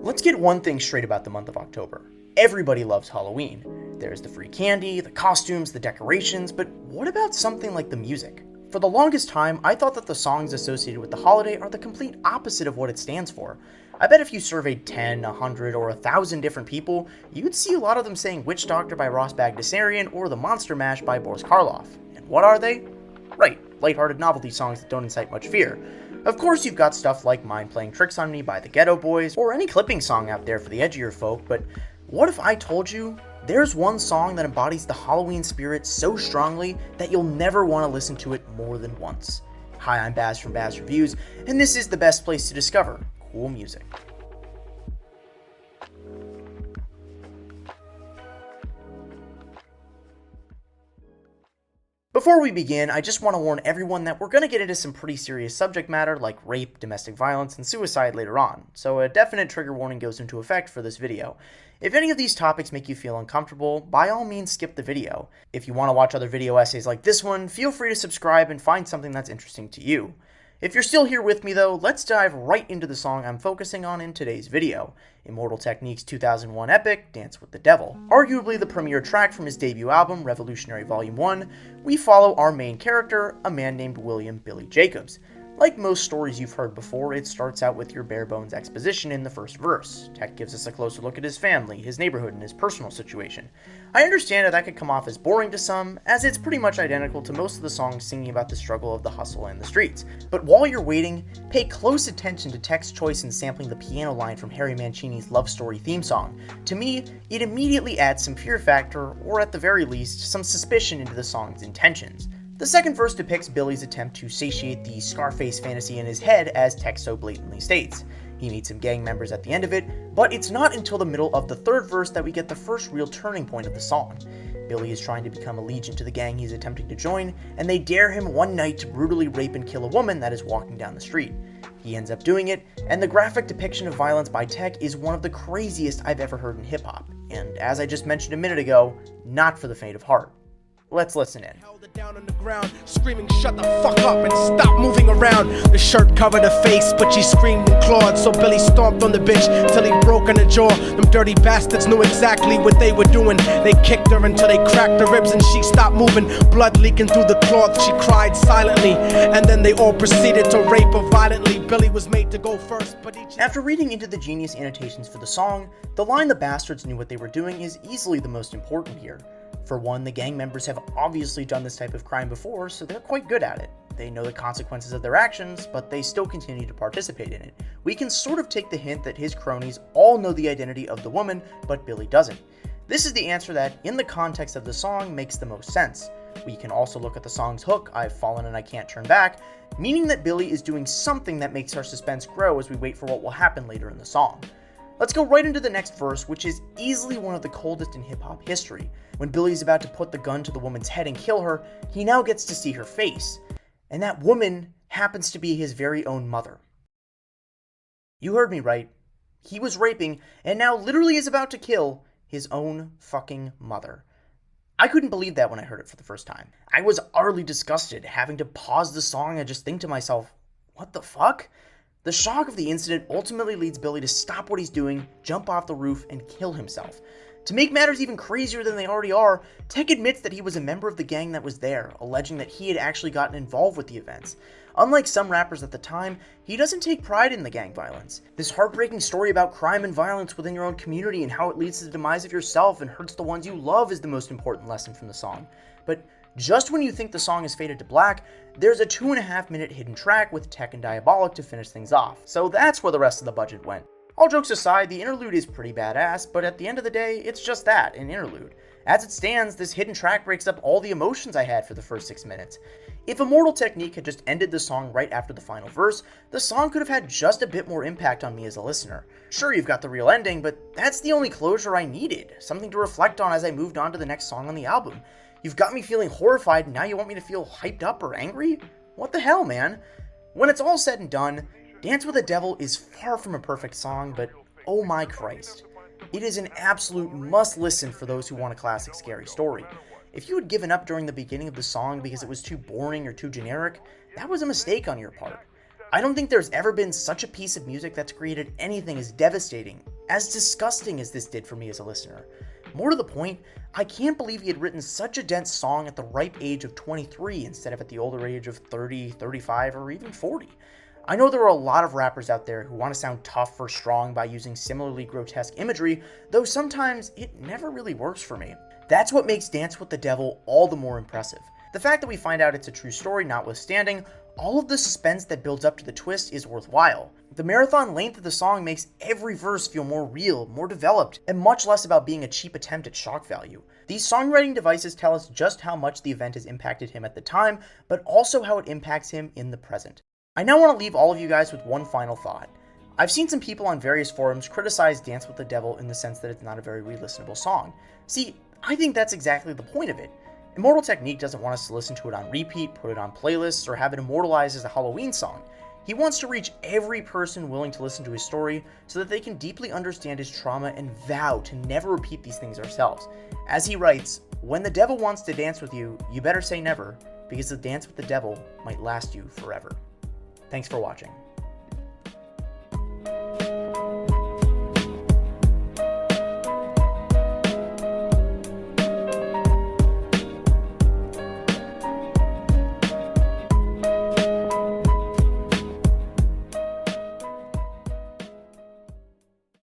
Let's get one thing straight about the month of October. Everybody loves Halloween. There's the free candy, the costumes, the decorations, but what about something like the music? For the longest time, I thought that the songs associated with the holiday are the complete opposite of what it stands for. I bet if you surveyed 10, 100, or 1,000 different people, you'd see a lot of them saying Witch Doctor by Ross Bagdasarian or The Monster Mash by Boris Karloff. And what are they? Right, lighthearted novelty songs that don't incite much fear. Of course you've got stuff like Mind Playing Tricks on Me by the Ghetto Boys, or any clipping song out there for the edgier folk, but what if I told you there's one song that embodies the Halloween spirit so strongly that you'll never want to listen to it more than once? Hi, I'm Bazz from Bazz Reviews, and this is the best place to discover cool music. Before we begin, I just want to warn everyone that we're going to get into some pretty serious subject matter like rape, domestic violence, and suicide later on, so a definite trigger warning goes into effect for this video. If any of these topics make you feel uncomfortable, by all means skip the video. If you want to watch other video essays like this one, feel free to subscribe and find something that's interesting to you. If you're still here with me though, let's dive right into the song I'm focusing on in today's video, Immortal Technique's 2001 epic, Dance with the Devil. Arguably the premier track from his debut album, Revolutionary Volume 1, we follow our main character, a man named William Billy Jacobs. Like most stories you've heard before, it starts out with your bare-bones exposition in the first verse. Tech gives us a closer look at his family, his neighborhood, and his personal situation. I understand that could come off as boring to some, as it's pretty much identical to most of the songs singing about the struggle of the hustle and the streets. But while you're waiting, pay close attention to Tech's choice in sampling the piano line from Harry Mancini's Love Story theme song. To me, it immediately adds some fear factor, or at the very least, some suspicion into the song's intentions. The second verse depicts Billy's attempt to satiate the Scarface fantasy in his head, as Tech so blatantly states. He meets some gang members at the end of it, but it's not until the middle of the third verse that we get the first real turning point of the song. Billy is trying to become allegiant to the gang he's attempting to join, and they dare him one night to brutally rape and kill a woman that is walking down the street. He ends up doing it, and the graphic depiction of violence by Tech is one of the craziest I've ever heard in hip-hop, and as I just mentioned a minute ago, not for the faint of heart. Let's listen in. Held it down on the ground, screaming, "Shut the fuck up and stop moving around." The shirt covered her face, but she screamed and clawed. So Billy stomped on the bitch till he broke in the jaw. Them dirty bastards knew exactly what they were doing. They kicked her until they cracked her ribs and she stopped moving. Blood leaking through the cloth, she cried silently. And then they all proceeded to rape her violently. Billy was made to go first, but After reading into the genius annotations for the song, the line "the bastards knew what they were doing" is easily the most important here. For one, the gang members have obviously done this type of crime before, so they're quite good at it. They know the consequences of their actions, but they still continue to participate in it. We can sort of take the hint that his cronies all know the identity of the woman, but Billy doesn't. This is the answer that, in the context of the song, makes the most sense. We can also look at the song's hook, "I've fallen and I can't turn back," meaning that Billy is doing something that makes our suspense grow as we wait for what will happen later in the song. Let's go right into the next verse, which is easily one of the coldest in hip-hop history. When Billy's about to put the gun to the woman's head and kill her, he now gets to see her face. And that woman happens to be his very own mother. You heard me right. He was raping, and now literally is about to kill, his own fucking mother. I couldn't believe that when I heard it for the first time. I was utterly disgusted, having to pause the song and just think to myself, what the fuck? The shock of the incident ultimately leads Billy to stop what he's doing, jump off the roof, and kill himself. To make matters even crazier than they already are, Tech admits that he was a member of the gang that was there, alleging that he had actually gotten involved with the events. Unlike some rappers at the time, he doesn't take pride in the gang violence. This heartbreaking story about crime and violence within your own community and how it leads to the demise of yourself and hurts the ones you love is the most important lesson from the song. But just when you think the song is faded to black, there's a 2.5-minute hidden track with Tech and Diabolic to finish things off. So that's where the rest of the budget went. All jokes aside, the interlude is pretty badass, but at the end of the day, it's just that, an interlude. As it stands, this hidden track breaks up all the emotions I had for the first 6 minutes. If Immortal Technique had just ended the song right after the final verse, the song could have had just a bit more impact on me as a listener. Sure, you've got the real ending, but that's the only closure I needed, something to reflect on as I moved on to the next song on the album. You've got me feeling horrified, and now you want me to feel hyped up or angry? What the hell, man? When it's all said and done, Dance with the Devil is far from a perfect song, but oh my Christ. It is an absolute must-listen for those who want a classic scary story. If you had given up during the beginning of the song because it was too boring or too generic, that was a mistake on your part. I don't think there's ever been such a piece of music that's created anything as devastating, as disgusting as this did for me as a listener. More to the point, I can't believe he had written such a dense song at the ripe age of 23 instead of at the older age of 30, 35, or even 40. I know there are a lot of rappers out there who want to sound tough or strong by using similarly grotesque imagery, though sometimes it never really works for me. That's what makes Dance with the Devil all the more impressive. The fact that we find out it's a true story notwithstanding, all of the suspense that builds up to the twist is worthwhile. The marathon length of the song makes every verse feel more real, more developed, and much less about being a cheap attempt at shock value. These songwriting devices tell us just how much the event has impacted him at the time, but also how it impacts him in the present. I now want to leave all of you guys with one final thought. I've seen some people on various forums criticize Dance with the Devil in the sense that it's not a very re-listenable song. See, I think that's exactly the point of it. Immortal Technique doesn't want us to listen to it on repeat, put it on playlists, or have it immortalized as a Halloween song. He wants to reach every person willing to listen to his story so that they can deeply understand his trauma and vow to never repeat these things ourselves. As he writes, "When the devil wants to dance with you, you better say never, because the dance with the devil might last you forever." Thanks for watching.